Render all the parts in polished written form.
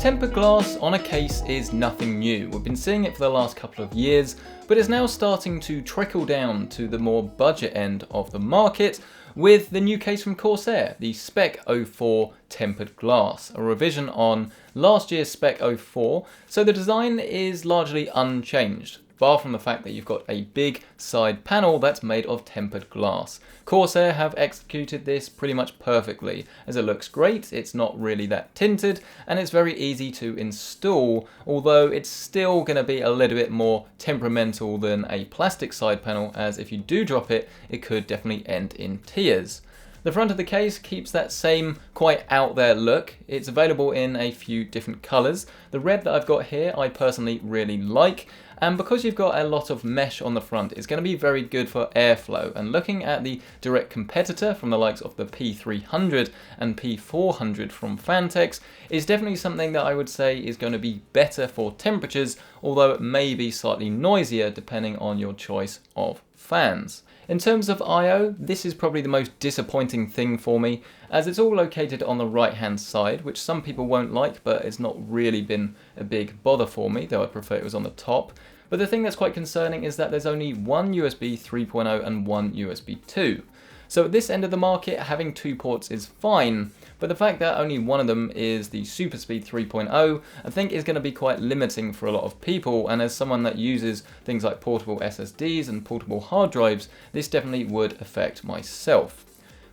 tempered glass on a case is nothing new. We've been seeing it for the last couple of years, but it's now starting to trickle down to the more budget end of the market with the new case from Corsair, the Spec 04 tempered glass, a revision on last year's Spec 04, so the design is largely unchanged, far from the fact that you've got a big side panel that's made of tempered glass. Corsair have executed this pretty much perfectly, as it looks great, it's not really that tinted, and it's very easy to install, although it's still going to be a little bit more temperamental than a plastic side panel, as if you do drop it, it could definitely end in tears. The front of the case keeps that same quite out there look. It's available in a few different colours. The red that I've got here I personally really like, and because you've got a lot of mesh on the front, it's going to be very good for airflow. And looking at the direct competitor from the likes of the P300 and P400 from Fantex is definitely something that I would say is going to be better for temperatures, although it may be slightly noisier depending on your choice of fans. In terms of I/O, this is probably the most disappointing thing for me, as it's all located on the right hand side, which some people won't like, but it's not really been a big bother for me, though I prefer it was on the top. But the thing that's quite concerning is that there's only one USB 3.0 and one USB 2. So at this end of the market, having two ports is fine, but the fact that only one of them is the SuperSpeed 3.0, I think is going to be quite limiting for a lot of people, and as someone that uses things like portable SSDs and portable hard drives, this definitely would affect myself.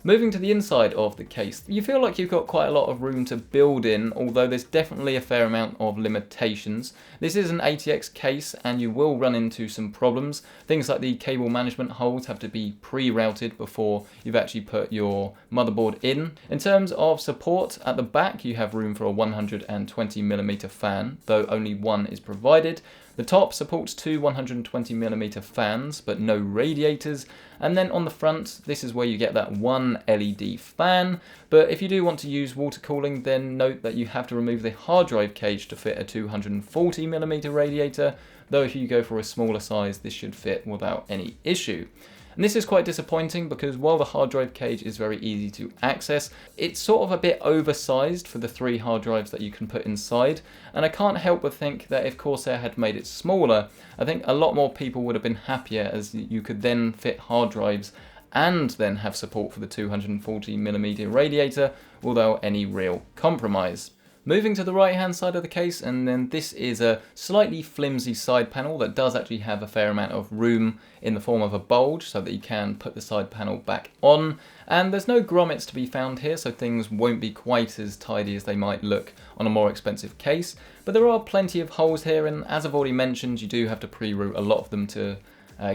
Moving to the inside of the case, you feel like you've got quite a lot of room to build in, although there's definitely a fair amount of limitations. This is an ATX case and you will run into some problems. Things like the cable management holes have to be pre-routed before you've actually put your motherboard in. In terms of support, at the back you have room for a 120mm fan, though only one is provided. The top supports two 120mm fans, but no radiators. And then on the front, this is where you get that one LED fan. But if you do want to use water cooling, then note that you have to remove the hard drive cage to fit a 240mm radiator, though if you go for a smaller size, this should fit without any issue. And this is quite disappointing because while the hard drive cage is very easy to access, it's sort of a bit oversized for the 3 hard drives that you can put inside. And I can't help but think that if Corsair had made it smaller, I think a lot more people would have been happier, as you could then fit hard drives and then have support for the 240mm radiator without any real compromise. Moving to the right hand side of the case, and then this is a slightly flimsy side panel that does actually have a fair amount of room in the form of a bulge so that you can put the side panel back on. And there's no grommets to be found here, so things won't be quite as tidy as they might look on a more expensive case. But there are plenty of holes here, and as I've already mentioned, you do have to pre-route a lot of them to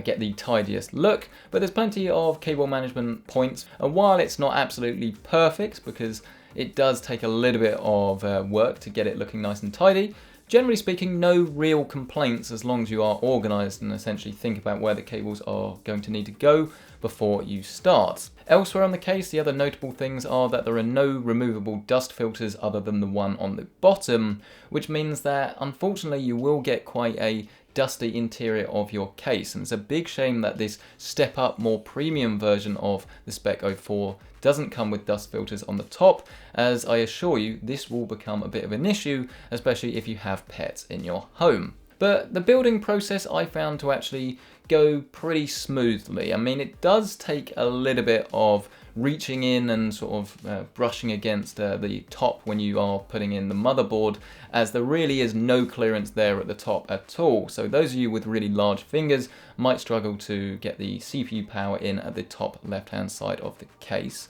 get the tidiest look, but there's plenty of cable management points. And while it's not absolutely perfect, because it does take a little bit of work to get it looking nice and tidy, generally speaking, no real complaints as long as you are organised and essentially think about where the cables are going to need to go before you start. Elsewhere on the case, the other notable things are that there are no removable dust filters other than the one on the bottom, which means that unfortunately you will get quite a dusty interior of your case, and it's a big shame that this step up more premium version of the Spec 04 doesn't come with dust filters on the top, as I assure you this will become a bit of an issue, especially if you have pets in your home. But the building process I found to actually go pretty smoothly. I mean, it does take a little bit of reaching in and sort of brushing against the top when you are putting in the motherboard, as there really is no clearance there at the top at all. So those of you with really large fingers might struggle to get the CPU power in at the top left hand side of the case.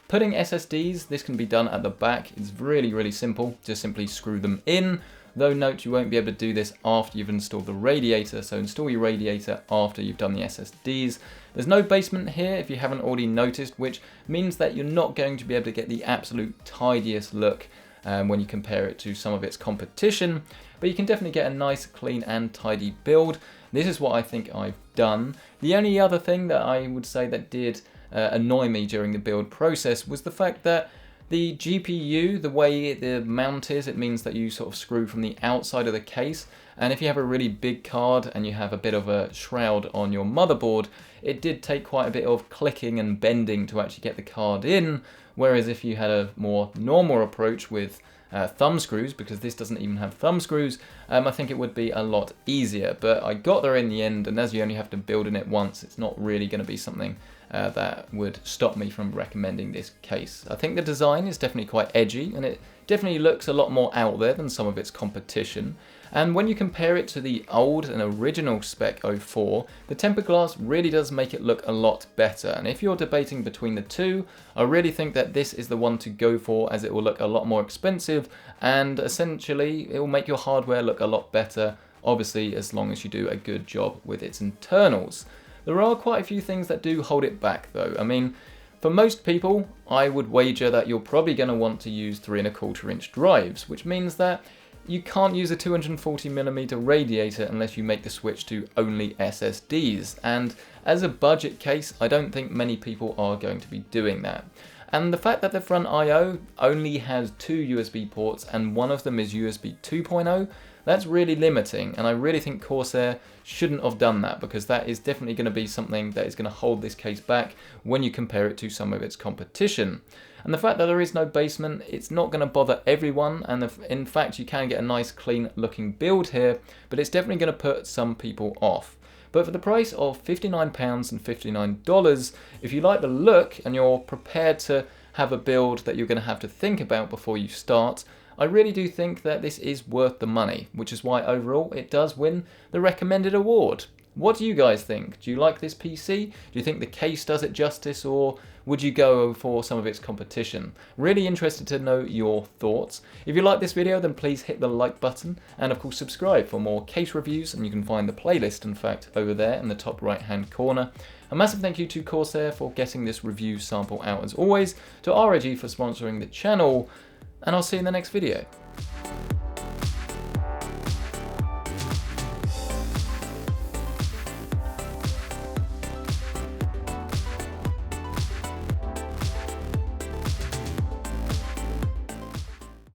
Putting SSDs, this can be done at the back. It's really simple. Just simply screw them in. Though note, you won't be able to do this after you've installed the radiator, so install your radiator after you've done the SSDs. There's no basement here if you haven't already noticed, which means that you're not going to be able to get the absolute tidiest look when you compare it to some of its competition, but you can definitely get a nice, clean and tidy build. This is what I think I've done. The only other thing that I would say that did annoy me during the build process was the fact that the GPU, the way the mount is, it means that you sort of screw from the outside of the case, and if you have a really big card and you have a bit of a shroud on your motherboard, it did take quite a bit of clicking and bending to actually get the card in, whereas if you had a more normal approach with thumb screws, because this doesn't even have thumb screws, I think it would be a lot easier. But I got there in the end, and as you only have to build in it once, it's not really going to be something that would stop me from recommending this case. I think the design is definitely quite edgy, and it definitely looks a lot more out there than some of its competition. And when you compare it to the old and original Spec 04, the tempered glass really does make it look a lot better. And if you're debating between the two, I really think that this is the one to go for, as it will look a lot more expensive, and essentially it will make your hardware look a lot better, obviously as long as you do a good job with its internals. There are quite a few things that do hold it back though. I mean, for most people, I would wager that you're probably going to want to use 3¼ inch drives, which means that you can't use a 240mm radiator unless you make the switch to only SSDs, and as a budget case, I don't think many people are going to be doing that. And the fact that the front I/O only has 2 USB ports and one of them is USB 2.0, that's really limiting, and I really think Corsair shouldn't have done that, because that is definitely going to be something that is going to hold this case back when you compare it to some of its competition. And the fact that there is no basement, it's not going to bother everyone, and in fact you can get a nice clean looking build here, but it's definitely going to put some people off. But for the price of £59 and $59, if you like the look and you're prepared to have a build that you're going to have to think about before you start, I really do think that this is worth the money, which is why overall it does win the recommended award. What do you guys think? Do you like this PC? Do you think the case does it justice, or would you go for some of its competition? Really interested to know your thoughts. If you like this video, then please hit the like button, and of course subscribe for more case reviews, and you can find the playlist in fact over there in the top right hand corner. A massive thank you to Corsair for getting this review sample out as always, to ROG for sponsoring the channel, and I'll see you in the next video.